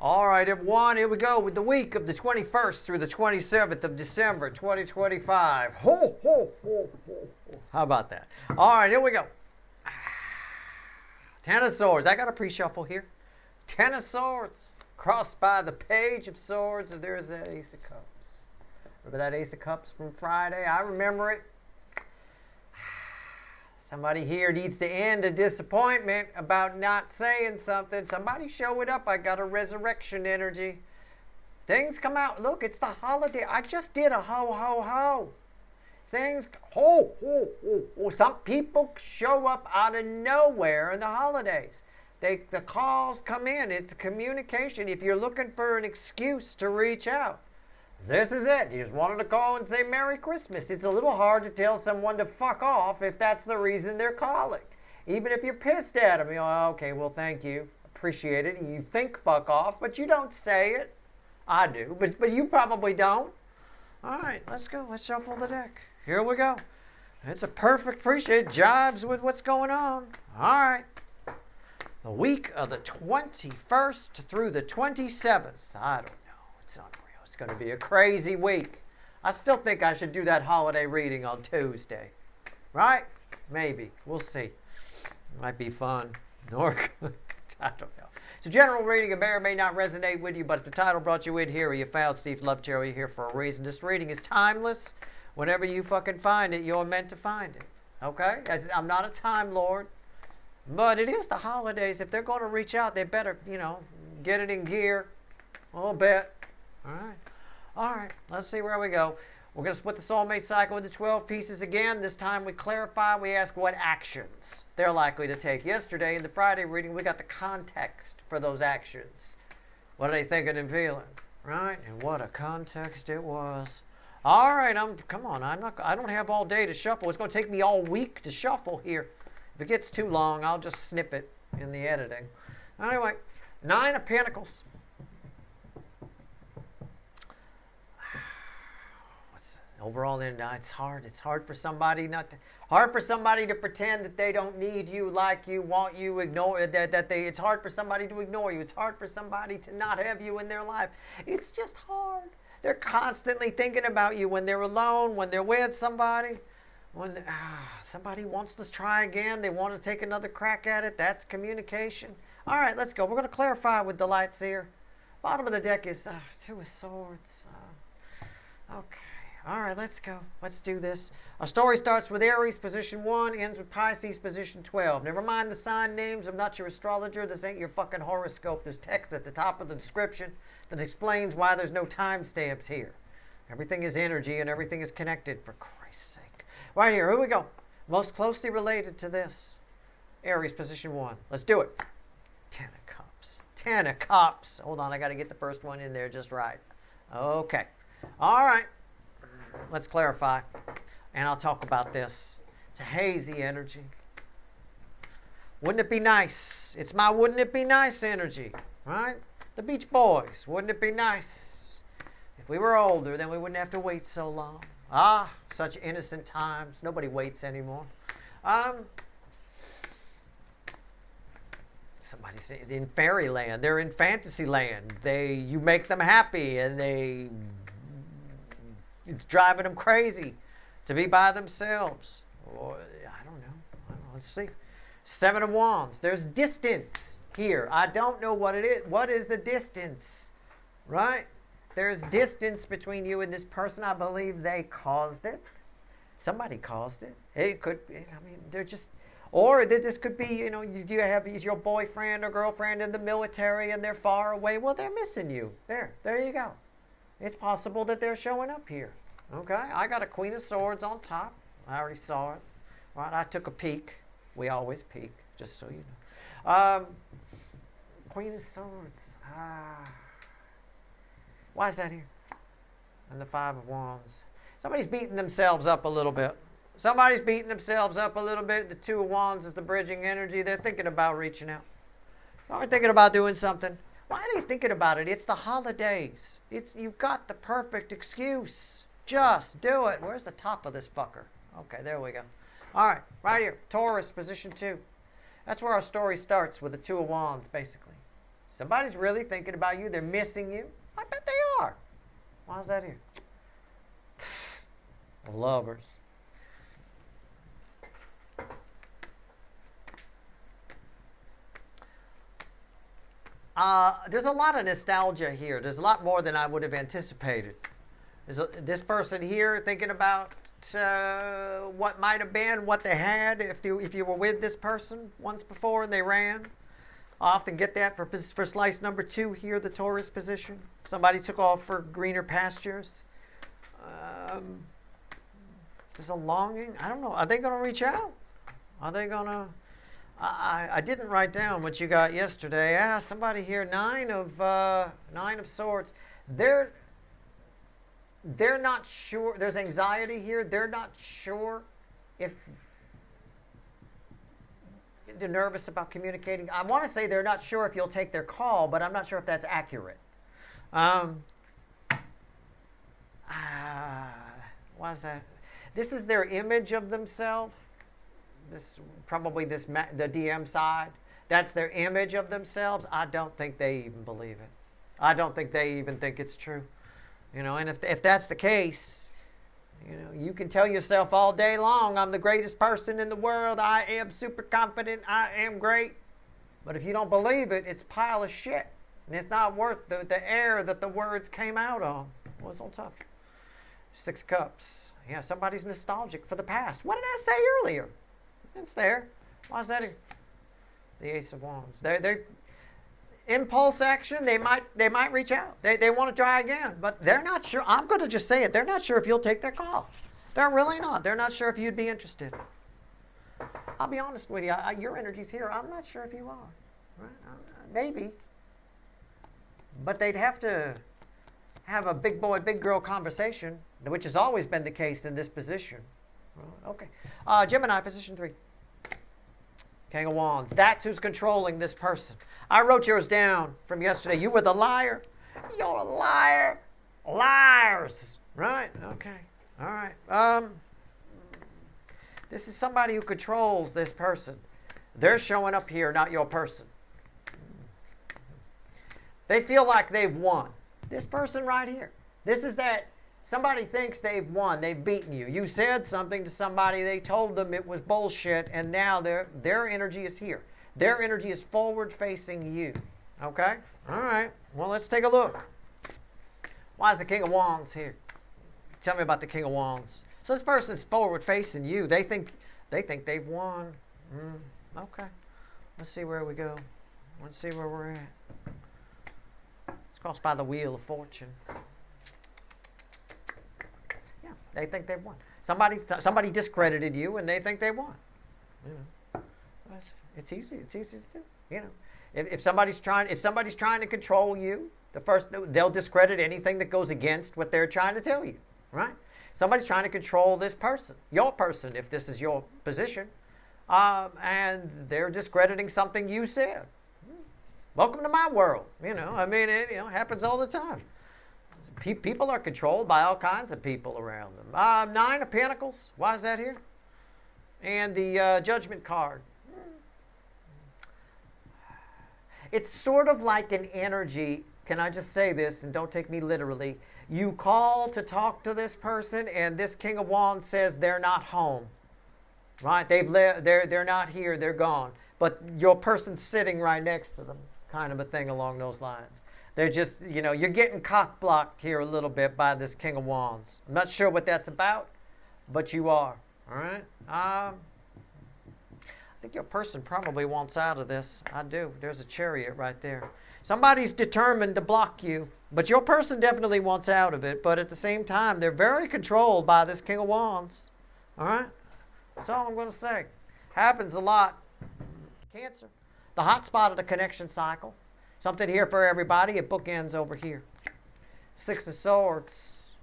All right, everyone, here we go with the week of the 21st through the 27th of December, 2025. Ho, ho, ho, ho, ho. How about that? All right, here we go. Ten of Swords. I got a pre-shuffle here. Ten of Swords. Crossed by the Page of Swords, and there's that Ace of Cups. Remember that Ace of Cups from Friday? I remember it. Somebody here needs to end a disappointment about not saying something. Somebody show it up. I got a resurrection energy. Things come out. Look, it's the holiday. I just did a ho, ho, ho. Things, ho, ho, ho, ho. Some people show up out of nowhere in the holidays. The calls come in. It's communication. If you're looking for an excuse to reach out, this is it. You just wanted to call and say Merry Christmas. It's a little hard to tell someone to fuck off if that's the reason they're calling. Even if you're pissed at them, you know, okay, well, thank you. Appreciate it. You think fuck off, but you don't say it. I do, but you probably don't. All right, let's go. Let's shuffle the deck. Here we go. It's a perfect appreciate. Jives with what's going on. All right. The week of the 21st through the 27th. I don't know. It's unreal. It's going to be a crazy week. I still think I should do that holiday reading on Tuesday. Right? Maybe. We'll see. It might be fun. Or I don't know. It's a general reading. It may or may not resonate with you, but if the title brought you in here or you found Steve Lovecherry, you're here for a reason. This reading is timeless. Whenever you fucking find it, you're meant to find it. Okay? I'm not a time lord. But it is the holidays. If they're going to reach out, they better, get it in gear a little bit. All right. Let's see where we go. We're going to split the soulmate cycle into 12 pieces again. This time we clarify. We ask what actions they're likely to take. Yesterday in the Friday reading, we got the context for those actions. What are they thinking and feeling? Right? And what a context it was. All right. Come on. I don't have all day to shuffle. It's going to take me all week to shuffle here. If it gets too long, I'll just snip it in the editing. Anyway, Nine of Pentacles. Overall, then it's hard. It's hard for somebody to pretend that they don't need you, like you, want you, ignore that they. It's hard for somebody to ignore you. It's hard for somebody to not have you in their life. It's just hard. They're constantly thinking about you when they're alone, when they're with somebody. When somebody wants to try again, they want to take another crack at it. That's communication. All right, let's go. We're going to clarify with the light seer. Bottom of the deck is Two of Swords. Okay. All right, let's go. Let's do this. Our story starts with Aries, position 1, ends with Pisces, position 12. Never mind the sign names. I'm not your astrologer. This ain't your fucking horoscope. There's text at the top of the description that explains why there's no timestamps here. Everything is energy and everything is connected, for Christ's sake. Right here, here we go. Most closely related to this. Aries, position 1. Let's do it. Ten of Cups. Ten of Cups. Hold on, I got to get the first one in there just right. Okay. All right. Let's clarify, and I'll talk about this. It's a hazy energy. Wouldn't it be nice? It's my wouldn't it be nice energy, right? The Beach Boys. Wouldn't it be nice? If we were older, then we wouldn't have to wait so long. Such innocent times. Nobody waits anymore. Somebody said in fairyland. They're in fantasy land. You make them happy, and it's driving them crazy to be by themselves. Or, I don't know. Let's see. Seven of Wands. There's distance here. I don't know what it is. What is the distance? Right? There's distance between you and this person. I believe they caused it. Somebody caused it. It could be, they're just, or this could be, you have your boyfriend or girlfriend in the military and they're far away. Well, they're missing you. There you go. It's possible that they're showing up here. Okay, I got a Queen of Swords on top. I already saw it. Right, I took a peek. We always peek, just so you know. Queen of Swords. Why is that here? And the Five of Wands. Somebody's beating themselves up a little bit. Somebody's beating themselves up a little bit. The Two of Wands is the bridging energy. They're thinking about reaching out. They're thinking about doing something. Why are they thinking about it? It's the holidays. You've got the perfect excuse. Just do it. Where's the top of this fucker? Okay, there we go. All right, right here. Taurus, position 2. That's where our story starts with the Two of Wands, basically. Somebody's really thinking about you. They're missing you. I bet they are. Why is that here? Lovers. There's a lot of nostalgia here. There's a lot more than I would have anticipated. This person here thinking about what might have been, what they had if you were with this person once before and they ran. I often get that for slice number 2 here, the Taurus position. Somebody took off for greener pastures. There's a longing. I don't know. Are they going to reach out? Are they going to... I didn't write down what you got yesterday. Somebody here, 9 of Swords. They're not sure. There's anxiety here. They're not sure if they're nervous about communicating. I want to say they're not sure if you'll take their call, but I'm not sure if that's accurate. Why is that? This is their image of themselves. The DM side. That's their image of themselves. I don't think they even believe it. I don't think they even think it's true. And if that's the case, you can tell yourself all day long, I'm the greatest person in the world. I am super confident. I am great. But if you don't believe it, it's a pile of shit. And it's not worth the air that the words came out on. It was all tough. 6 Cups. Yeah, somebody's nostalgic for the past. What did I say earlier? It's there. Why is that here? The Ace of Wands. They're impulse action. They might reach out. They want to try again, but they're not sure. I'm going to just say it. They're not sure if you'll take their call. They're really not. They're not sure if you'd be interested. I'll be honest with you. Your energy's here. I'm not sure if you are. Right? Maybe. But they'd have to have a big boy, big girl conversation, which has always been the case in this position. Okay. Gemini, position 3. King of Wands. That's who's controlling this person. I wrote yours down from yesterday. You were the liar. You're a liar. Liars. Right? Okay. All right. This is somebody who controls this person. They're showing up here, not your person. They feel like they've won. This person right here. This is that. Somebody thinks they've won. They've beaten you. You said something to somebody. They told them it was bullshit, and now their energy is here. Their energy is forward-facing you. Okay? All right. Well, let's take a look. Why is the King of Wands here? Tell me about the King of Wands. So this person's forward-facing you. They think they've won. Okay. Let's see where we go. Let's see where we're at. It's crossed by the Wheel of Fortune. They think they've won. Somebody discredited you, and they think they won. It's easy. It's easy to do. If somebody's trying to control you, they'll discredit anything that goes against what they're trying to tell you. Right? Somebody's trying to control this person, your person, if this is your position, and they're discrediting something you said. Welcome to my world. It happens all the time. People are controlled by all kinds of people around them. 9 of Pentacles. Why is that here? And the Judgment card. It's sort of like an energy. Can I just say this, and don't take me literally? You call to talk to this person, and this King of Wands says they're not home. Right? They're not here. They're gone. But your person's sitting right next to them. Kind of a thing along those lines. They're just, you're getting cock-blocked here a little bit by this King of Wands. I'm not sure what that's about, but you are. All right? I think your person probably wants out of this. I do. There's a Chariot right there. Somebody's determined to block you, but your person definitely wants out of it. But at the same time, they're very controlled by this King of Wands. All right? That's all I'm going to say. Happens a lot. Cancer. The hot spot of the connection cycle. Something here for everybody. It bookends over here. 6 of Swords.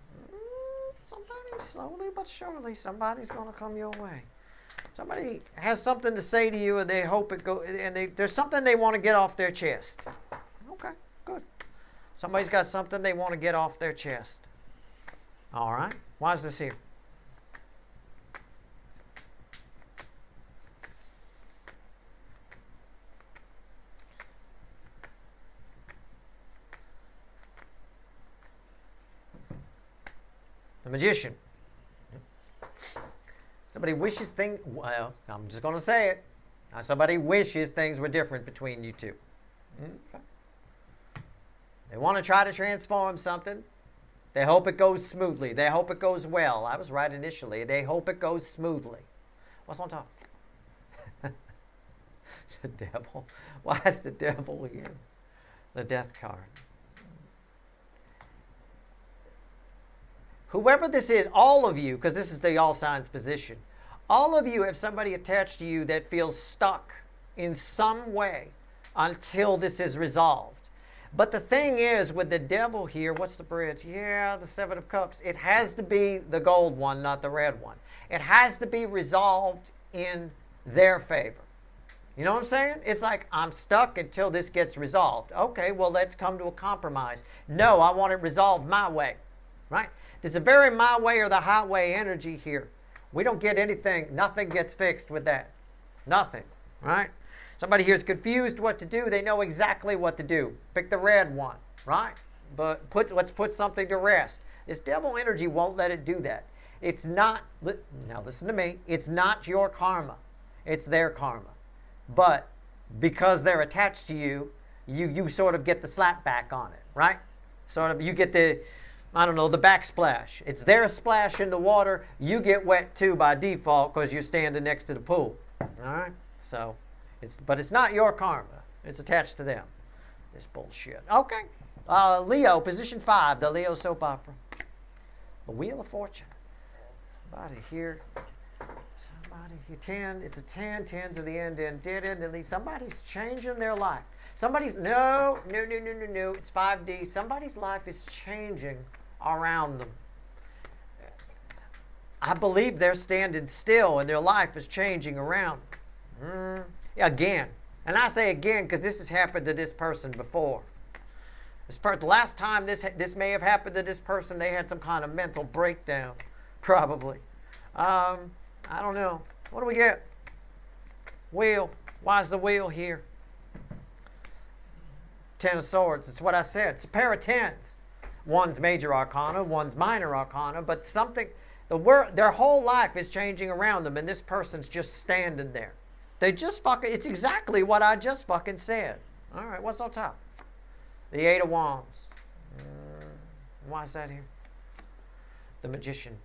Slowly but surely, somebody's going to come your way. Somebody has something to say to you, and they hope it goes. And there's something they want to get off their chest. Okay, good. Somebody's got something they want to get off their chest. All right. Why is this here? The magician. Somebody wishes things, well, I'm just going to say it. Somebody wishes things were different between you two. Okay. They want to try to transform something. They hope it goes smoothly. They hope it goes well. I was right initially. They hope it goes smoothly. What's on top? The devil. Why is the devil here? The death card. Whoever this is, all of you, because this is the all signs position, all of you have somebody attached to you that feels stuck in some way until this is resolved. But the thing is, with the devil here, what's the bridge? Yeah, the Seven of Cups. It has to be the gold one, not the red one. It has to be resolved in their favor. You know what I'm saying? It's like, I'm stuck until this gets resolved. Okay, well, let's come to a compromise. No, I want it resolved my way, right? There's a very my way or the highway energy here. We don't get anything. Nothing gets fixed with that. Nothing, right? Somebody here is confused what to do. They know exactly what to do. Pick the red one, right? But let's put something to rest. This devil energy won't let it do that. It's not, now listen to me, it's not your karma. It's their karma. But because they're attached to you, you sort of get the slap back on it, right? Sort of, you get the, I don't know, the backsplash. It's their splash in the water. You get wet too by default because you're standing next to the pool, all right? So, but it's not your karma. It's attached to them. This bullshit. Okay. Leo, position 5, the Leo soap opera. The Wheel of Fortune. Somebody here. 10. It's a 10. 10's at the end. And somebody's changing their life. Somebody's, no. It's 5D. Somebody's life is changing around them. I believe they're standing still and their life is changing around them. Again. And I say again because this has happened to this person before. The last time this may have happened to this person, they had some kind of mental breakdown. Probably. I don't know. What do we get? Wheel. Why is the wheel here? 10 of Swords. It's what I said. It's a pair of 10s. One's major arcana, one's minor arcana, but something, their whole life is changing around them, and this person's just standing there. It's exactly what I just fucking said. All right, what's on top? The 8 of Wands. Why is that here? The Magician.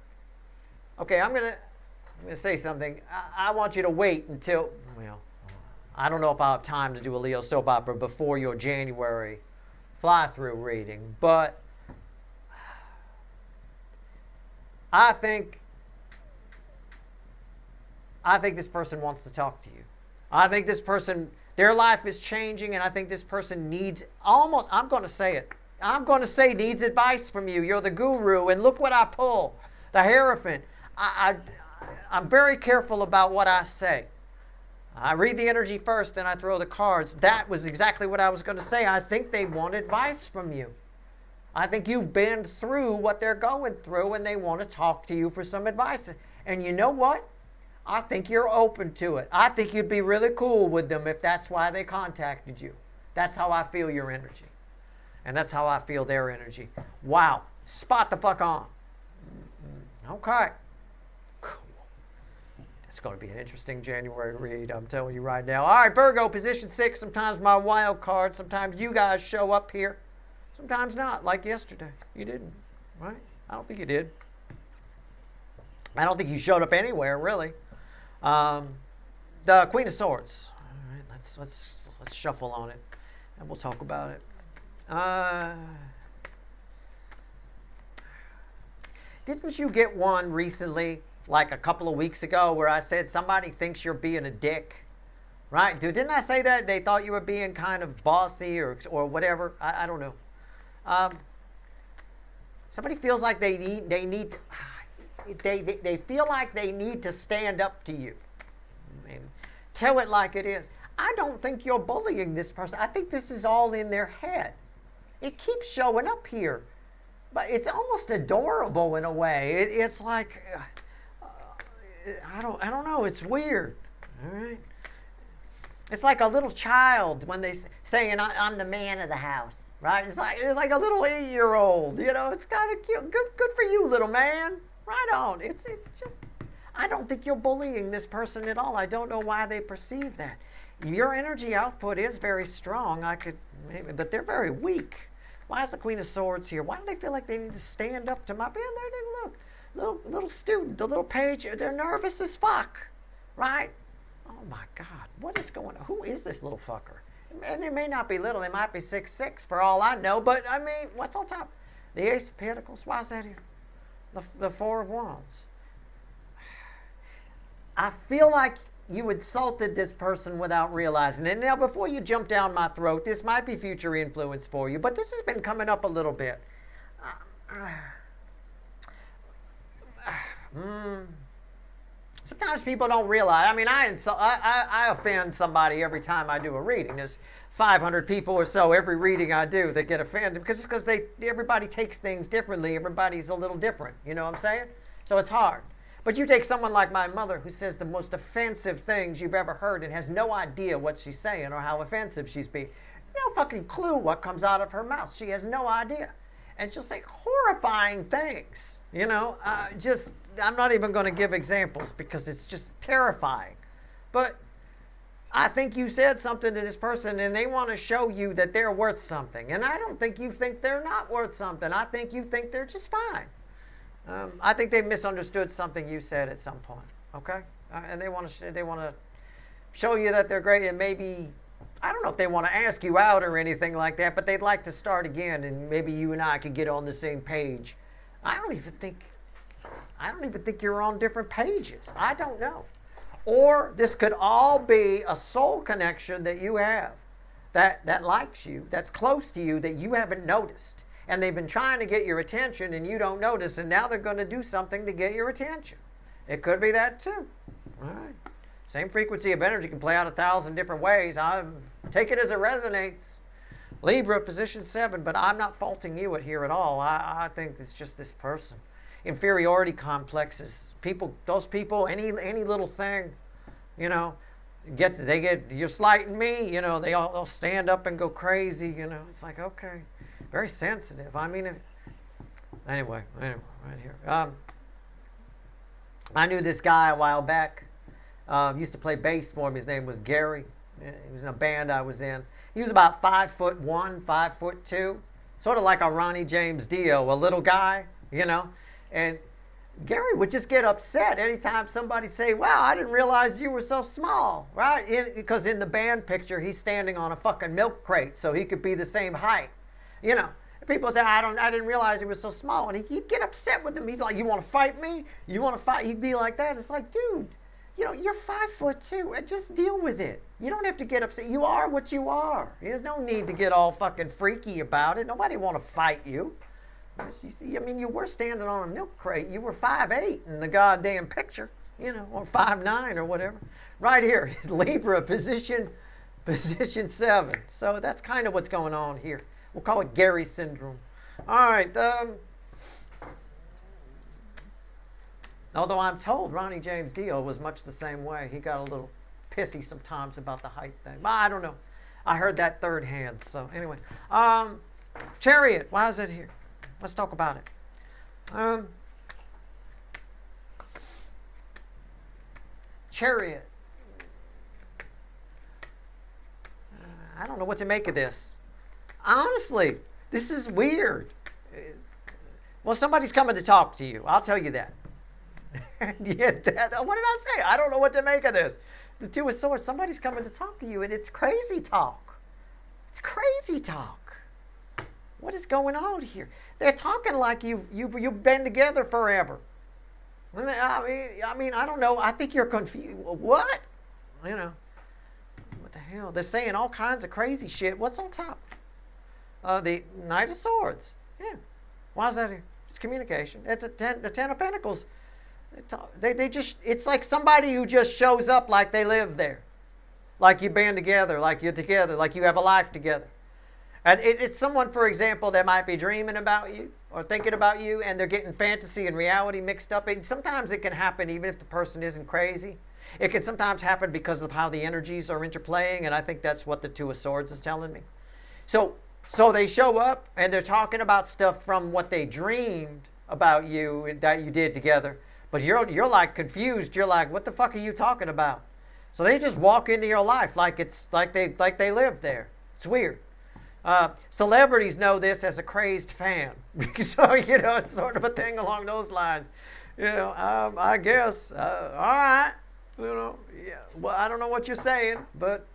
Okay, I'm gonna say something. I want you to wait until, well, I don't know if I'll have time to do a Leo soap opera before your January fly-through reading, but I think this person wants to talk to you. I think this person, their life is changing, and I think this person needs, I'm going to say it. I'm going to say needs advice from you. You're the guru, and look what I pull. The Hierophant. I'm very careful about what I say. I read the energy first, then I throw the cards. That was exactly what I was going to say. I think they want advice from you. I think you've been through what they're going through, and they want to talk to you for some advice. And you know what? I think you're open to it. I think you'd be really cool with them if that's why they contacted you. That's how I feel your energy. And that's how I feel their energy. Wow. Spot the fuck on. Okay. Cool. It's going to be an interesting January read, I'm telling you right now. All right, Virgo, position 6. Sometimes my wild card. Sometimes you guys show up here. Sometimes not, like yesterday. You didn't, right? I don't think you did. I don't think you showed up anywhere, really. The Queen of Swords. All right, let's shuffle on it, and we'll talk about it. Didn't you get one recently, like a couple of weeks ago, where I said somebody thinks you're being a dick? Right? Didn't I say that? They thought you were being kind of bossy or whatever. I don't know. Somebody feels like they feel like they need to stand up to you and tell it like it is. I don't think you're bullying this person. I think this is all in their head. It keeps showing up here, but it's almost adorable in a way. It's like I don't know. It's weird. All right. It's like a little child when they saying I'm the man of the house. right? It's like a little 8-year-old, you know. It's kind of cute. Good for you, little man. Right on. It's just, I don't think you're bullying this person at all. I don't know why they perceive that. Your energy output is very strong. But they're very weak. Why is the Queen of Swords here? Why do they feel like they need to stand up to my man? There they look. Little student, the little page, they're nervous as fuck, right? Oh my God, what is going on? Who is this little fucker? And they may not be little, they might be 6'6" for all I know, but I mean, what's on top? The Ace of Pentacles, why is that here? The Four of Wands. I feel like you insulted this person without realizing it. Now, before you jump down my throat, this might be future influence for you, but this has been coming up a little bit. Sometimes people don't realize. I mean, I offend somebody every time I do a reading. There's 500 people or so every reading I do that get offended because everybody takes things differently. Everybody's a little different. You know what I'm saying? So it's hard. But you take someone like my mother who says the most offensive things you've ever heard and has no idea what she's saying or how offensive she's being. No fucking clue what comes out of her mouth. She has no idea. And she'll say horrifying things. You know, I'm not even going to give examples because it's just terrifying. But I think you said something to this person and they want to show you that they're worth something. And I don't think you think they're not worth something. I think you think they're just fine. I think they misunderstood something you said at some point, okay? And they want to show you that they're great, and maybe, I don't know if they want to ask you out or anything like that, but they'd like to start again, and maybe you and I could get on the same page. I don't even think you're on different pages. I don't know. Or this could all be a soul connection that you have that likes you, that's close to you, that you haven't noticed. And they've been trying to get your attention and you don't notice, and now they're going to do something to get your attention. It could be that too. All right. Same frequency of energy can play out 1,000 different ways. I take it as it resonates. Libra, position 7, but I'm not faulting you here at all. I think it's just this person. Inferiority complexes. Those people, any little thing, you know, you're slighting me, you know, they'll stand up and go crazy, you know. It's like, okay. Very sensitive. I mean, anyway, right here. I knew this guy a while back. Used to play bass for him. His name was Gary. He was in a band I was in. He was about 5'1", 5'2", sort of like a Ronnie James Dio, a little guy, you know. And Gary would just get upset anytime somebody say, "Wow, I didn't realize you were so small," right? Because in the band picture, he's standing on a fucking milk crate, so he could be the same height. You know, people say, I didn't realize he was so small. And he'd get upset with them. He's like, "You want to fight me? You want to fight?" He'd be like that. It's like, dude, you know, you're 5'2". Just deal with it. You don't have to get upset. You are what you are. There's no need to get all fucking freaky about it. Nobody want to fight you. You see, I mean, you were standing on a milk crate. You were 5'8" in the goddamn picture, you know, or 5'9" or whatever. Right here is Libra, position 7. So that's kind of what's going on here. We'll call it Gary syndrome. All right. Although I'm told Ronnie James Dio was much the same way. He got a little pissy sometimes about the height thing. But I don't know. I heard that third hand. So anyway. Chariot. Why is it here? Let's talk about it. Chariot. I don't know what to make of this. Honestly, this is weird. Well, somebody's coming to talk to you. I'll tell you that. What did I say? I don't know what to make of this. The Two of Swords, somebody's coming to talk to you, and it's crazy talk. It's crazy talk. What is going on here? They're talking like you've been together forever. I mean, I don't know. I think you're confused. What? You know, what the hell? They're saying all kinds of crazy shit. What's on top? The Knight of Swords. Yeah. Why is that here? It's communication. It's the Ten of Pentacles. It's like somebody who just shows up like they live there. Like you've been together, like you're together, like you have a life together. And it's someone, for example, that might be dreaming about you or thinking about you, and they're getting fantasy and reality mixed up. And sometimes it can happen even if the person isn't crazy. It can sometimes happen because of how the energies are interplaying, and I think that's what the Two of Swords is telling me. So So they show up and they're talking about stuff from what they dreamed about you and that you did together. But you're like confused. You're like, what the fuck are you talking about? So they just walk into your life like it's like they live there. It's weird. Celebrities know this as a crazed fan. So, it's sort of a thing along those lines. I guess, all right. Yeah. Well, I don't know what you're saying, but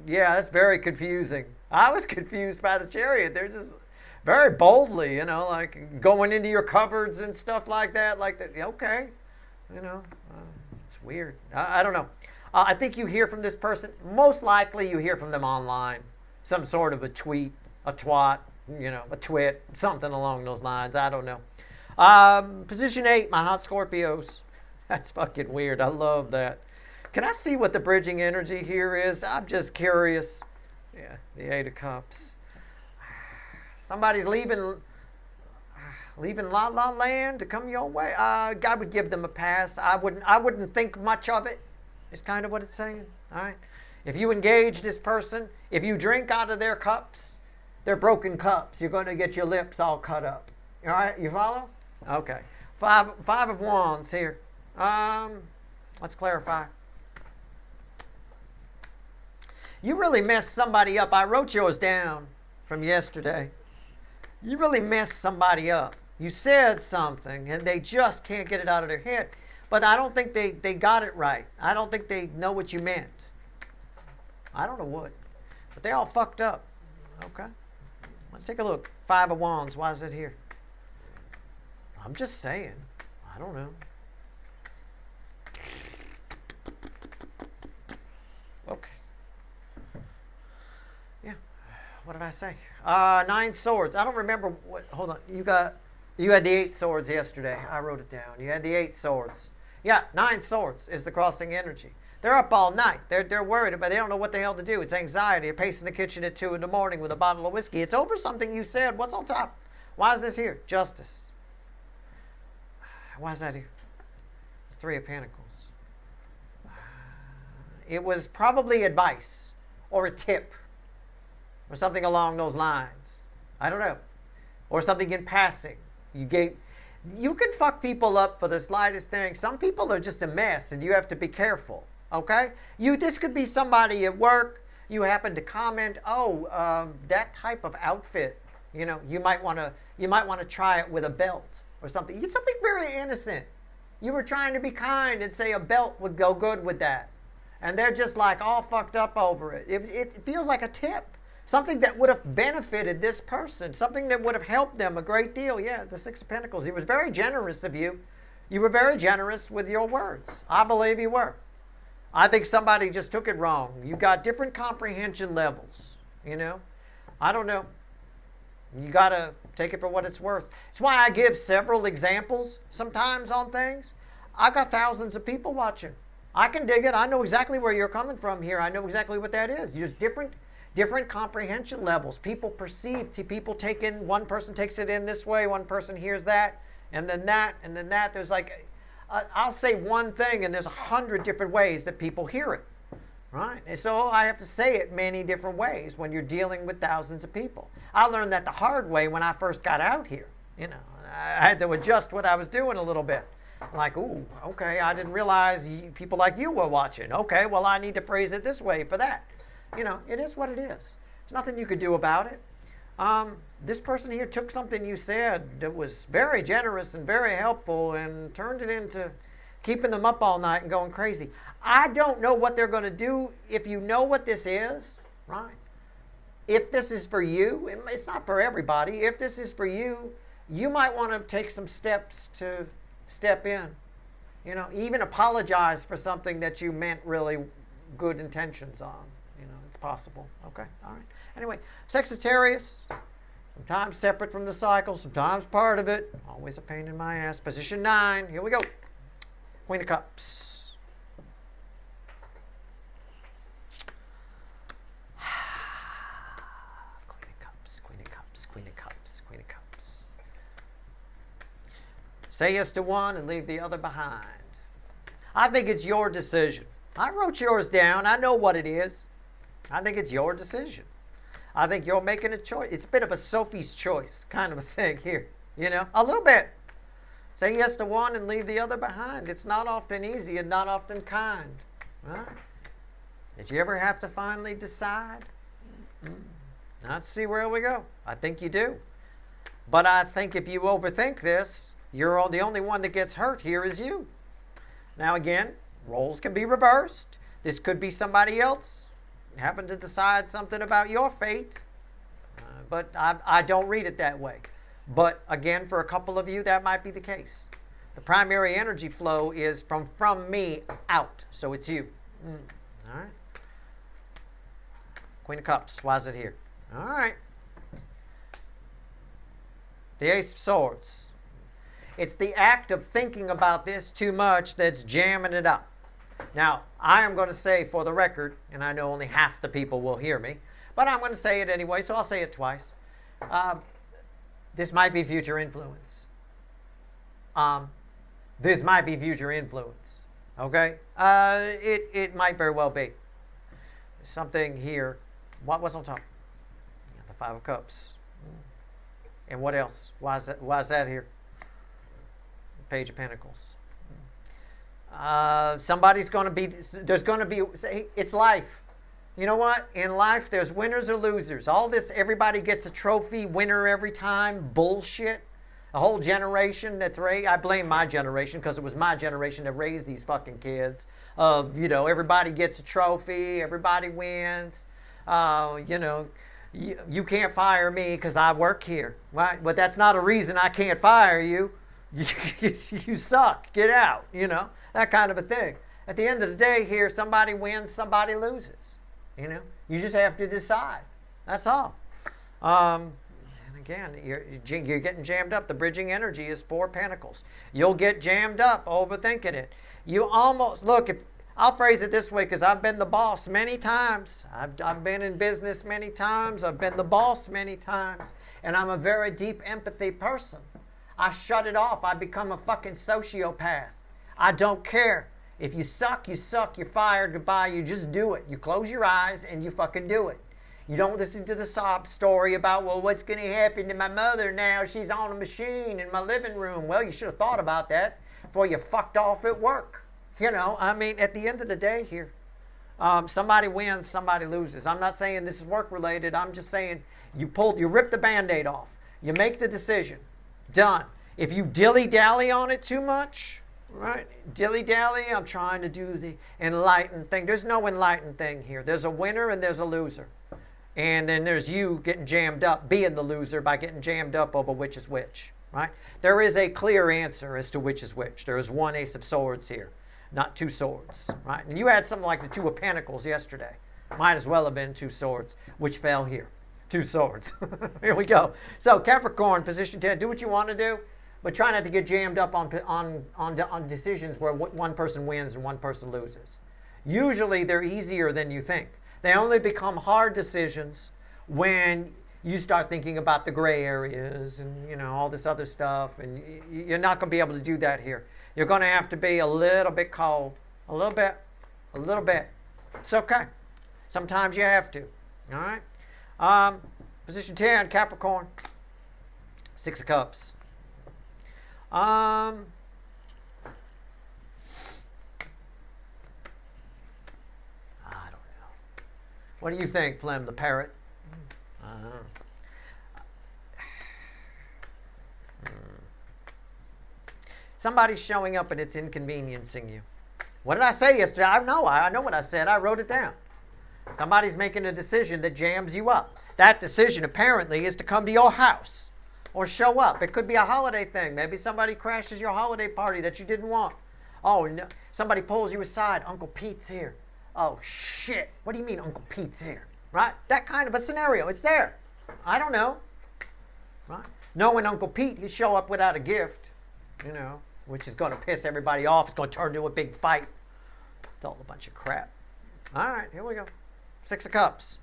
yeah, that's very confusing. I was confused by the chariot. They're just very boldly, like going into your cupboards and stuff like that. Like that. Okay. It's weird. I don't know. I think you hear from this person. Most likely you hear from them online. Some sort of a tweet, a twat, a twit, something along those lines. I don't know. Position 8, my hot Scorpios. That's fucking weird. I love that. Can I see what the bridging energy here is? I'm just curious. Yeah, the 8 of Cups. Somebody's leaving La La Land to come your way. I would give them a pass. I wouldn't think much of it. It's kind of what it's saying. All right. If you engage this person, if you drink out of their cups, they're broken cups. You're going to get your lips all cut up. All right. You follow? Okay. Five of Wands here. Let's clarify. You really messed somebody up. I wrote yours down from yesterday. You really messed somebody up. You said something and they just can't get it out of their head. But I don't think they got it right. I don't think they know what you meant. I don't know what. But they all fucked up. Okay. Let's take a look. 5 of Wands. Why is it here? I'm just saying. I don't know. Okay. Yeah. What did I say? 9 swords. I don't remember what. Hold on. You had the 8 swords yesterday. I wrote it down. You had the 8 swords. Yeah, 9 swords is the crossing energy. They're up all night. They're worried about it. They don't know what the hell to do. It's anxiety. They're pacing the kitchen at 2 in the morning with a bottle of whiskey. It's over something you said. What's on top? Why is this here? Justice. Why is that here? 3 of Pentacles. It was probably advice or a tip or something along those lines. I don't know. Or something in passing. You can fuck people up for the slightest thing. Some people are just a mess and you have to be careful. Okay? This could be somebody at work. You happen to comment, that type of outfit, you might want to try it with a belt or something. It's something very innocent. You were trying to be kind and say a belt would go good with that. And they're just like all fucked up over it. It feels like a tip. Something that would have benefited this person. Something that would have helped them a great deal. Yeah, the 6 of Pentacles. He was very generous of you. You were very generous with your words. I believe you were. I think somebody just took it wrong. You got different comprehension levels. I don't know. You got to take it for what it's worth. That's why I give several examples sometimes on things. I got thousands of people watching. I can dig it. I know exactly where you're coming from here. I know exactly what that is. Just different comprehension levels. People perceive, people take in, one person takes it in this way, one person hears that, and then that, and then that. There's like, I'll say one thing and there's 100 different ways that people hear it, right? And so I have to say it many different ways when you're dealing with thousands of people. I learned that the hard way when I first got out here. I had to adjust what I was doing a little bit. Like, ooh, okay, I didn't realize people like you were watching. Okay, well, I need to phrase it this way for that. It is what it is. There's nothing you could do about it. This person here took something you said that was very generous and very helpful and turned it into keeping them up all night and going crazy. I don't know what they're going to do. If you know what this is, right? If this is for you, it's not for everybody. If this is for you, you might want to take some steps to step in. Even apologize for something that you meant really good intentions on. It's possible. Okay, all right. Anyway, Sagittarius, sometimes separate from the cycle, sometimes part of it. Always a pain in my ass. Position 9. Here we go. Queen of Cups. Queen of Cups, Queen of Cups, Queen of Cups, Queen of Cups. Say yes to one and leave the other behind. I think it's your decision. I wrote yours down. I know what it is. I think it's your decision. I think you're making a choice. It's a bit of a Sophie's choice kind of a thing here, you know, a little bit. Say yes to one and leave the other behind. It's not often easy and not often kind. Right? Did you ever have to finally decide? Let's see where we go. I think you do. But I think if you overthink this, you're the only one that gets hurt here is you. Now again, roles can be reversed. This could be somebody else having to decide something about your fate. But I don't read it that way. But again, for a couple of you, that might be the case. The primary energy flow is from me out. So it's you. All right. Queen of Cups. Why is it here? All right. The Ace of Swords. It's the act of thinking about this too much that's jamming it up. Now, I am going to say for the record, and I know only half the people will hear me, but I'm going to say it anyway, so I'll say it twice. This might be future influence. This might be future influence. Okay? It might very well be. Something here. What's on top? Yeah, the Five of Cups. And what else? Why is that here? Page of Pentacles. Somebody's going to be, there's going to be, it's life. You know what? In life, there's winners or losers. All this, everybody gets a trophy, winner every time, bullshit. A whole generation that's raised, I blame my generation because it was my generation that raised these fucking kids. You know, everybody gets a trophy, everybody wins. You know, you can't fire me because I work here, right? But that's not a reason I can't fire you. You suck. Get out, you know, that kind of a thing. At the end of the day here, somebody wins, somebody loses. You know, you just have to decide. That's all. And again, you're getting jammed up. The bridging energy is 4 Pentacles. You'll get jammed up overthinking it. You almost, look, I'll phrase it this way because I've been the boss many times. I've been in business many times. I've been the boss many times. And I'm a very deep empathy person. I shut it off. I become a fucking sociopath. I don't care. If you suck, you suck. You're fired. Goodbye. You just do it. You close your eyes and you fucking do it. You don't listen to the sob story about, well, what's going to happen to my mother now? She's on a machine in my living room. Well, you should have thought about that before you fucked off at work. You know, I mean, at the end of the day here, somebody wins, somebody loses. I'm not saying this is work-related. I'm just saying you rip the Band-Aid off. You make the decision. Done. If you dilly-dally on it too much, right? Dilly-dally, I'm trying to do the enlightened thing. There's no enlightened thing here. There's a winner and there's a loser. And then there's you getting jammed up, being the loser by getting jammed up over which is which, right? There is a clear answer as to which is which. There is one Ace of Swords here, not 2 swords, right? And you had something like the 2 of Pentacles yesterday. Might as well have been 2 swords, which fell here. 2 swords. Here we go. So Capricorn, position 10, do what you want to do, but try not to get jammed up on decisions where one person wins and one person loses. Usually they're easier than you think. They only become hard decisions when you start thinking about the gray areas and, you know, all this other stuff, and you're not going to be able to do that here. You're going to have to be a little bit cold. A little bit. It's okay. Sometimes you have to. All right? Position 10, Capricorn. 6 of Cups. I don't know. What do you think, Flem, the parrot? Somebody's showing up and it's inconveniencing you. What did I say yesterday? I know what I said. I wrote it down. Somebody's making a decision that jams you up. That decision apparently is to come to your house or show up. It could be a holiday thing. Maybe somebody crashes your holiday party that you didn't want. Oh, no. Somebody pulls you aside. Uncle Pete's here. Oh, shit. What do you mean Uncle Pete's here? Right? That kind of a scenario. It's there. I don't know. Right? Knowing Uncle Pete, he'll show up without a gift, you know, which is going to piss everybody off. It's going to turn into a big fight. It's all a bunch of crap. All right, here we go. 6 of Cups.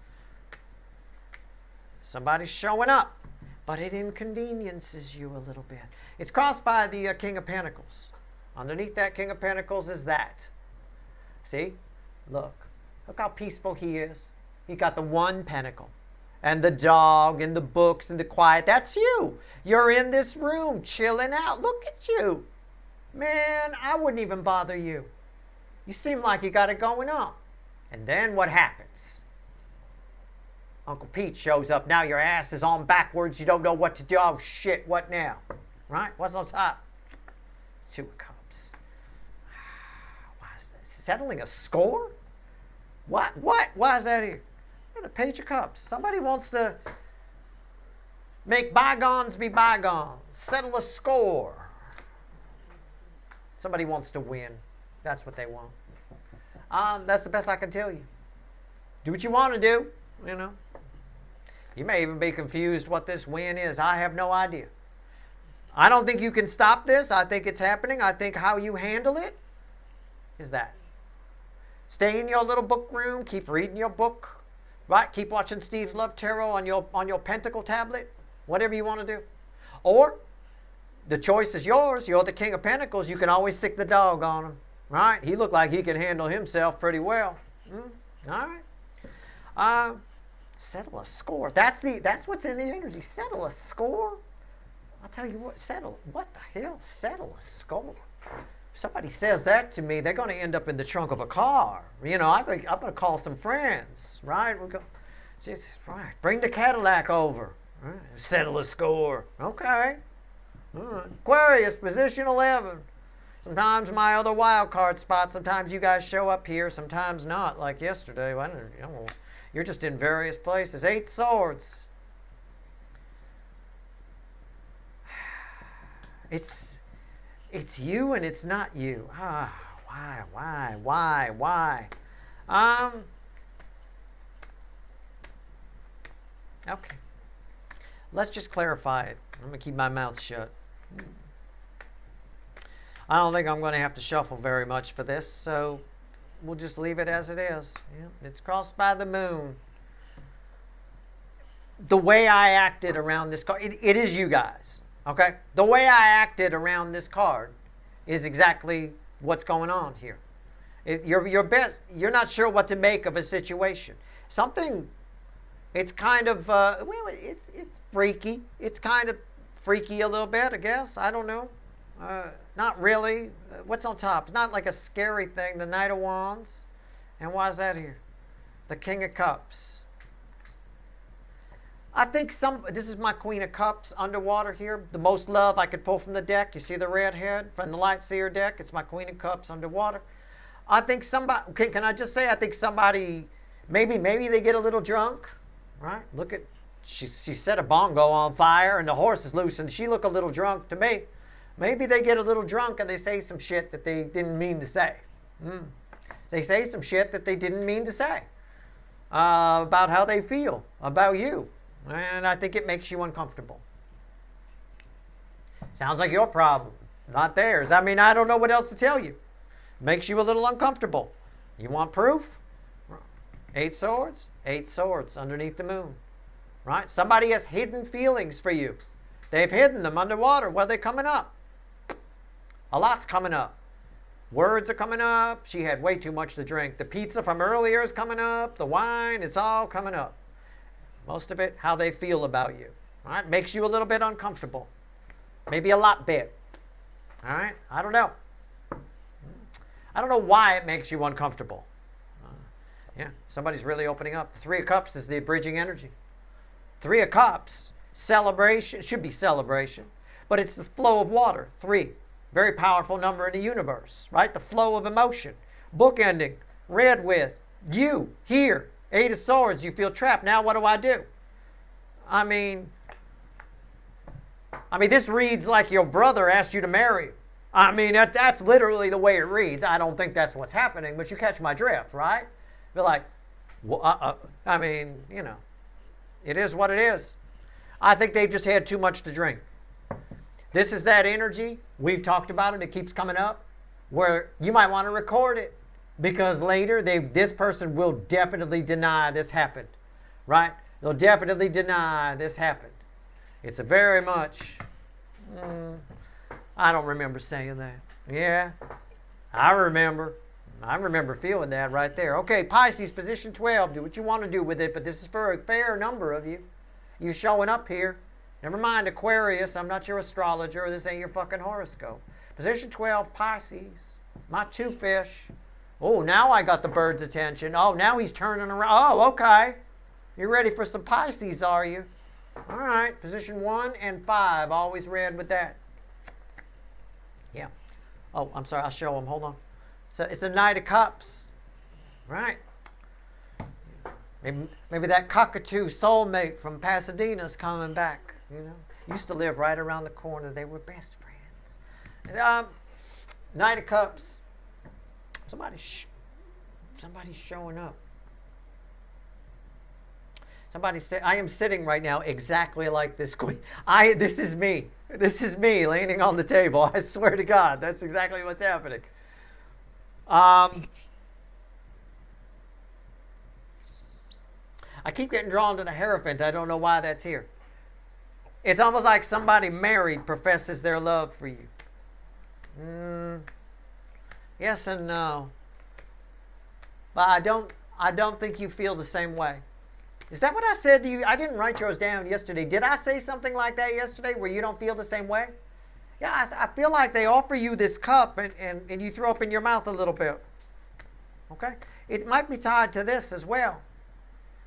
Somebody's showing up, but it inconveniences you a little bit. It's crossed by the King of Pentacles. Underneath that King of Pentacles is that. See? Look how peaceful he is. He got the 1 pentacle. and the dog and the books and the quiet. That's you. You're in this room chilling out. Look at you. Man, I wouldn't even bother you. You seem like you got it going on. And then what happens? Uncle Pete shows up. Now your ass is on backwards. You don't know what to do. Oh, shit, what now? Right? What's on top? Two of Cups. Why is that? Settling a score? What? Why is that here? The Page of Cups. Somebody wants to make bygones be bygones. Settle a score. Somebody wants to win. That's what they want. That's the best I can tell you. Do what you want to do, you know. You may even be confused what this win is. I have no idea. I don't think you can stop this. I think it's happening. I think how you handle it is that. Stay in your little book room. Keep reading your book. Right? Keep watching Steve's Love Tarot on your Pentacle tablet. Whatever you want to do. Or, the choice is yours. You're the King of Pentacles. You can always sick the dog on him. Right? He looked like he can handle himself pretty well. All right. Settle a score. That's what's in the energy. Settle a score. I'll tell you what. What the hell? Settle a score. If somebody says that to me, they're going to end up in the trunk of a car. You know, I'm going to call some friends. Right? We'll go. Just right. Bring the Cadillac over. Right. Settle a score. Okay. All right. Aquarius, position 11. Sometimes my other wild card spot. Sometimes you guys show up here. Sometimes not. Like yesterday. You're just in various places. 8 Swords. It's you and it's not you. Why? Okay. Let's just clarify it. I'm going to keep my mouth shut. I don't think I'm going to have to shuffle very much for this, so we'll just leave it as it is. Yeah, it's crossed by the moon. The way I acted around this card, it is you guys, okay? The way I acted around this card is exactly what's going on here. You're not sure what to make of a situation. It's kind of, it's freaky. It's kind of freaky a little bit, I guess. I don't know. Not really. What's on top? It's not like a scary thing. The Knight of Wands. And why is that here? The King of Cups. I think this is my Queen of Cups underwater here. The most love I could pull from the deck. You see the red head from the Light Seer deck? It's my Queen of Cups underwater. I think somebody, can I just say, I think somebody, maybe they get a little drunk, right? Look at, she set a bongo on fire and the horse is loose and she look a little drunk to me. Maybe they get a little drunk and they say some shit that they didn't mean to say. They say some shit that they didn't mean to say about how they feel about you. And I think it makes you uncomfortable. Sounds like your problem, not theirs. I mean, I don't know what else to tell you. Makes you a little uncomfortable. You want proof? 8 Swords. 8 Swords underneath the moon. Right? Somebody has hidden feelings for you. They've hidden them underwater. Well, they're coming up. A lot's coming up. Words are coming up. She had way too much to drink. The pizza from earlier is coming up. The wine, it's all coming up. Most of it, how they feel about you. All right? Makes you a little bit uncomfortable. Maybe a lot bit. All right? I don't know. I don't know why it makes you uncomfortable. Yeah, somebody's really opening up. The 3 of Cups is the bridging energy. 3 of Cups, celebration, should be celebration, but it's the flow of water. 3, very powerful number in the universe, right? The flow of emotion. Bookending, read with, you, here, 8 of Swords, you feel trapped. Now what do? I mean, this reads like your brother asked you to marry him. I mean, that's literally the way it reads. I don't think that's what's happening, but you catch my drift, right? Be like, well, I mean, you know, it is what it is. I think they've just had too much to drink. This is that energy. We've talked about it. It keeps coming up where you might want to record it because later this person will definitely deny this happened, right? They'll definitely deny this happened. It's a very much, I don't remember saying that. Yeah, I remember. I remember feeling that right there. Okay, Pisces, position 12. Do what you want to do with it, but this is for a fair number of you. You showing up here. Never mind Aquarius. I'm not your astrologer. This ain't your fucking horoscope. Position 12, Pisces. My two fish. Oh, now I got the bird's attention. Oh, now he's turning around. Oh, okay. You're ready for some Pisces, are you? All right, position 1 and 5. Always read with that. Yeah. Oh, I'm sorry. I'll show them. Hold on. So it's a Knight of Cups. Right. Maybe that cockatoo soulmate from Pasadena's coming back. You know, used to live right around the corner. They were best friends. And, Knight of Cups. Somebody's showing up. Somebody said, I am sitting right now exactly like this queen. This is me. This is me leaning on the table. I swear to God, that's exactly what's happening. I keep getting drawn to the Hierophant. I don't know why that's here. It's almost like somebody married professes their love for you. Yes and no. But I don't think you feel the same way. Is that what I said to you? I didn't write yours down yesterday. Did I say something like that yesterday where you don't feel the same way? Yeah, I feel like they offer you this cup and you throw up in your mouth a little bit. Okay? It might be tied to this as well.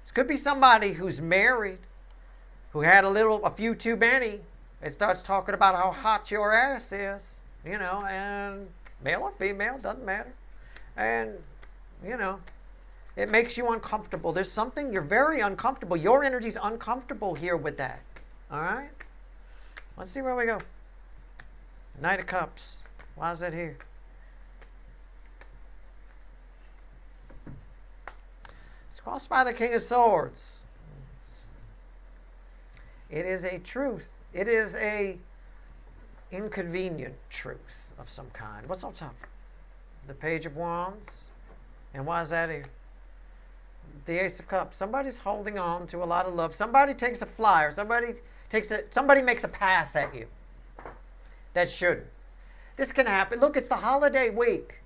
This could be somebody who's married, who had a few too many, and starts talking about how hot your ass is, you know, and male or female, doesn't matter. And, you know, it makes you uncomfortable. There's something, you're very uncomfortable. Your energy's uncomfortable here with that. All right? Let's see where we go. Knight of Cups. Why is that here? It's crossed by the King of Swords. It is a truth. It is a inconvenient truth of some kind. What's on top? The Page of Wands. And why is that here? The Ace of Cups. Somebody's holding on to a lot of love. Somebody takes a flyer. Somebody makes a pass at you. That shouldn't. This can happen. Look, it's the holiday week.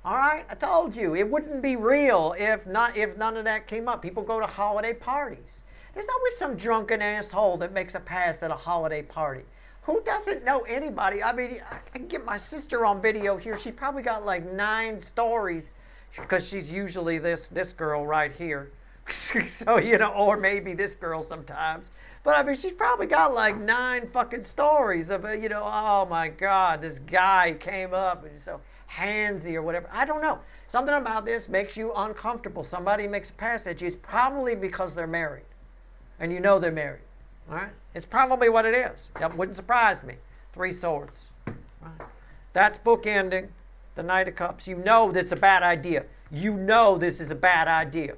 All right? I told you. It wouldn't be real if none of that came up. People go to holiday parties. There's always some drunken asshole that makes a pass at a holiday party. Who doesn't know anybody? I mean, I can get my sister on video here. She probably got like 9 stories because she's usually this girl right here. So, you know, or maybe this girl sometimes. But I mean, she's probably got like 9 fucking stories of, you know, oh my God, this guy came up and he's so handsy or whatever. I don't know. Something about this makes you uncomfortable. Somebody makes a pass at you. It's probably because they're married. And you know they're married. All right? It's probably what it is. That wouldn't surprise me. 3 swords. Right? That's bookending the Knight of Cups. You know that's a bad idea. You know this is a bad idea.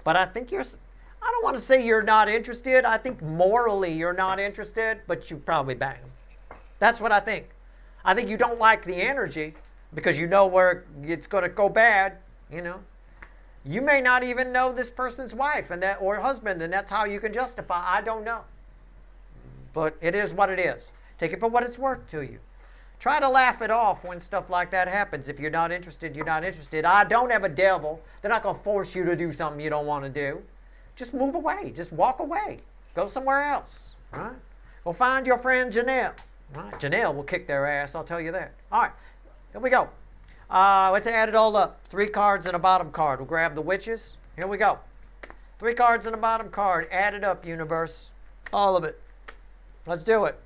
But I think I don't want to say you're not interested. I think morally you're not interested, but you probably bang them. That's what I think. I think you don't like the energy because you know where it's going to go bad, you know. You may not even know this person's wife or husband, and that's how you can justify. I don't know. But it is what it is. Take it for what it's worth to you. Try to laugh it off when stuff like that happens. If you're not interested, you're not interested. I don't have a devil. They're not going to force you to do something you don't want to do. Just move away. Just walk away. Go somewhere else. Right? Go find your friend Janelle. Right? Janelle will kick their ass, I'll tell you that. All right. Here we go. Let's add it all up. 3 cards and a bottom card. We'll grab the witches. Here we go. 3 cards and a bottom card. Add it up, universe. All of it. Let's do it.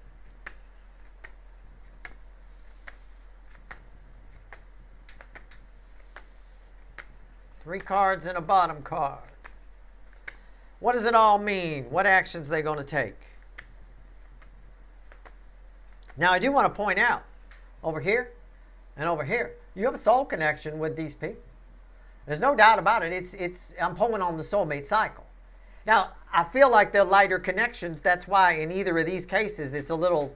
Three cards and a bottom card. What does it all mean? What actions are they going to take? Now, I do want to point out, over here and over here, you have a soul connection with these people. There's no doubt about it. I'm pulling on the soulmate cycle. Now, I feel like they're lighter connections. That's why in either of these cases, it's a little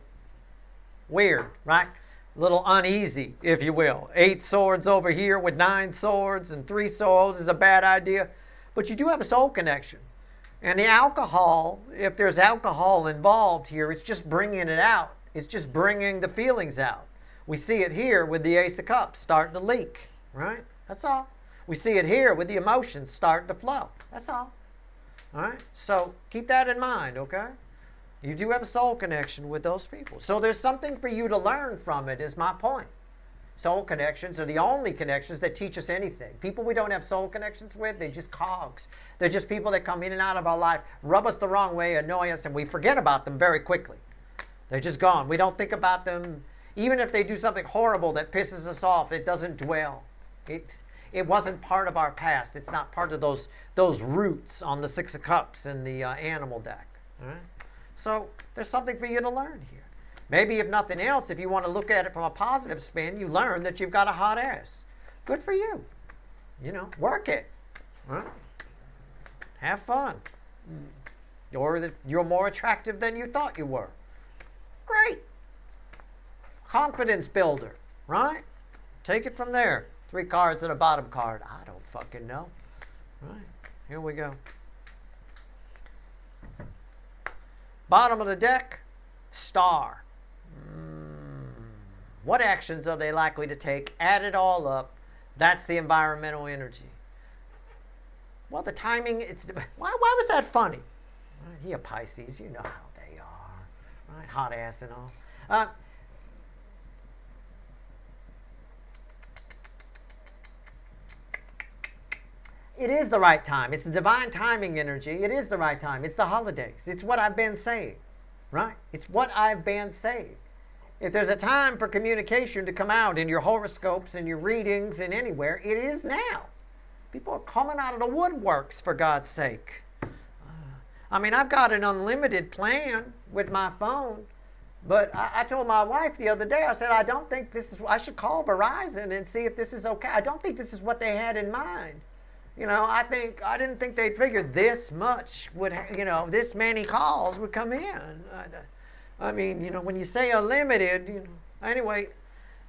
weird, right? A little uneasy, if you will. 8 swords over here with 9 swords and 3 swords is a bad idea. But you do have a soul connection. And the alcohol, if there's alcohol involved here, it's just bringing it out. It's just bringing the feelings out. We see it here with the Ace of Cups starting to leak, right? That's all. We see it here with the emotions starting to flow. That's all. All right? So keep that in mind, okay? You do have a soul connection with those people. So there's something for you to learn from it, is my point. Soul connections are the only connections that teach us anything. People we don't have soul connections with, they're just cogs. They're just people that come in and out of our life, rub us the wrong way, annoy us, and we forget about them very quickly. They're just gone. We don't think about them. Even if they do something horrible that pisses us off, it doesn't dwell. It wasn't part of our past. It's not part of those roots on the Six of Cups in the animal deck. All right? So there's something for you to learn here. Maybe if nothing else, if you want to look at it from a positive spin, you learn that you've got a hot ass. Good for you. You know, work it. Right? Have fun. Or that you're more attractive than you thought you were. Great. Confidence builder, right? Take it from there. 3 cards and a bottom card. I don't fucking know. Right. Here we go. Bottom of the deck, Star. What actions are they likely to take? Add it all up. That's the environmental energy. Well, the timing, why was that funny? Right, he a Pisces, you know how they are. Right? Hot ass and all. It is the right time. It's the divine timing energy. It is the right time. It's the holidays. It's what I've been saying. Right? It's what I've been saying. If there's a time for communication to come out in your horoscopes and your readings and anywhere, it is now. People are coming out of the woodworks, for God's sake. I mean, I've got an unlimited plan with my phone, but I told my wife the other day, I said, I don't think this is, I should call Verizon and see if this is okay. I don't think this is what they had in mind. You know, I didn't think they'd figure this much would, this many calls would come in. I mean, when you say unlimited, anyway,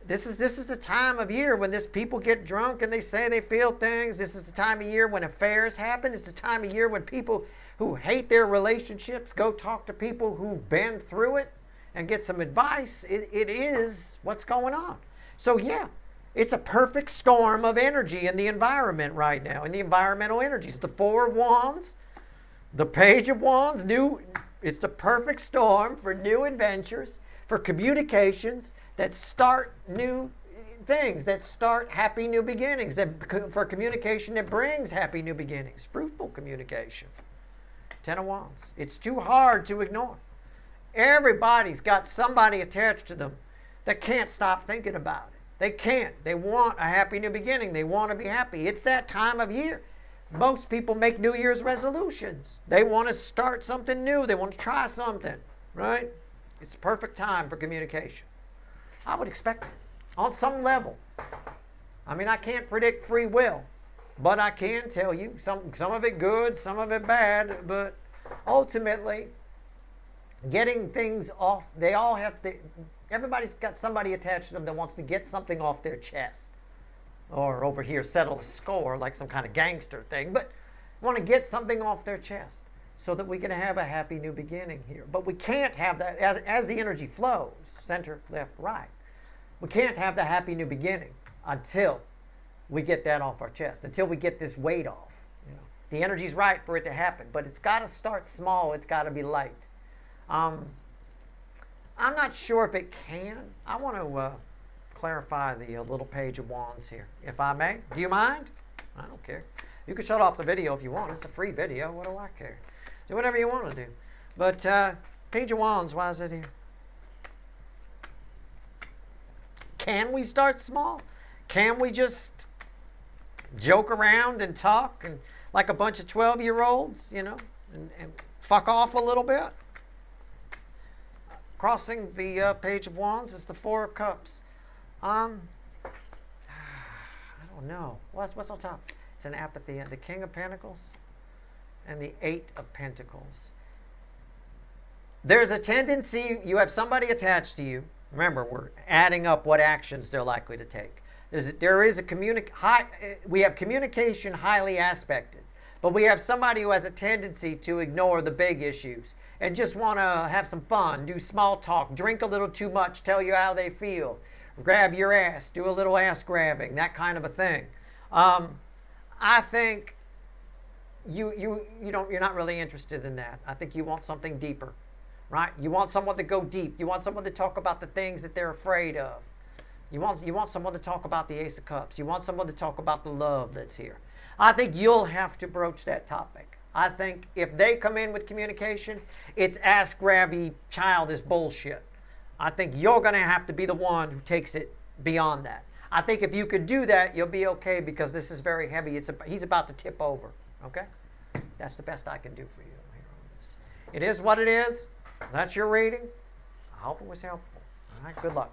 this is the time of year when people get drunk and they say they feel things. This is the time of year when affairs happen. It's the time of year when people who hate their relationships go talk to people who've been through it and get some advice. It is what's going on. So yeah, it's a perfect storm of energy in the environment right now, in the environmental energies. The Four of Wands, the Page of Wands, it's the perfect storm for new adventures, for communications that start new things, that start happy new beginnings, for communication that brings happy new beginnings, fruitful communication. 10 of Wands. It's too hard to ignore. Everybody's got somebody attached to them that can't stop thinking about it. They can't. They want a happy new beginning. They want to be happy. It's that time of year. Most people make New Year's resolutions. They want to start something new. They want to try something, right? It's the perfect time for communication. I would expect it on some level. I mean, I can't predict free will, but I can tell you some of it good, some of it bad, but ultimately, getting things off, everybody's got somebody attached to them that wants to get something off their chest. Or over here, settle a score like some kind of gangster thing, but want to get something off their chest so that we can have a happy new beginning here. But we can't have that, as the energy flows, center, left, right, we can't have the happy new beginning until we get that off our chest, until we get this weight off. The energy's right for it to happen, but it's got to start small. It's got to be light. I'm not sure if it can. I want to clarify the little Page of Wands here, if I may. Do you mind? I don't care. You can shut off the video if you want. It's a free video. What do I care? Do whatever you want to do. But Page of Wands, why is it here? Can we start small? Can we just joke around and talk and like a bunch of 12-year-olds, and fuck off a little bit? Crossing the Page of Wands is the Four of Cups. I don't know. What's on top? It's an apathy. The King of Pentacles and the Eight of Pentacles. There's a tendency, you have somebody attached to you. Remember, we're adding up what actions they're likely to take. We have communication highly aspected, but we have somebody who has a tendency to ignore the big issues and just want to have some fun, do small talk, drink a little too much, tell you how they feel, grab your ass, do a little ass grabbing, that kind of a thing. I think you're not really interested in that. I think you want something deeper, right? You want someone to go deep. You want someone to talk about the things that they're afraid of. You want someone to talk about the Ace of Cups. You want someone to talk about the love that's here. I think you'll have to broach that topic. I think if they come in with communication, it's ask, grabby, childish bullshit. I think you're going to have to be the one who takes it beyond that. I think if you could do that, you'll be okay because this is very heavy. He's about to tip over. Okay? That's the best I can do for you here on this. It is what it is. That's your reading. I hope it was helpful. All right, good luck.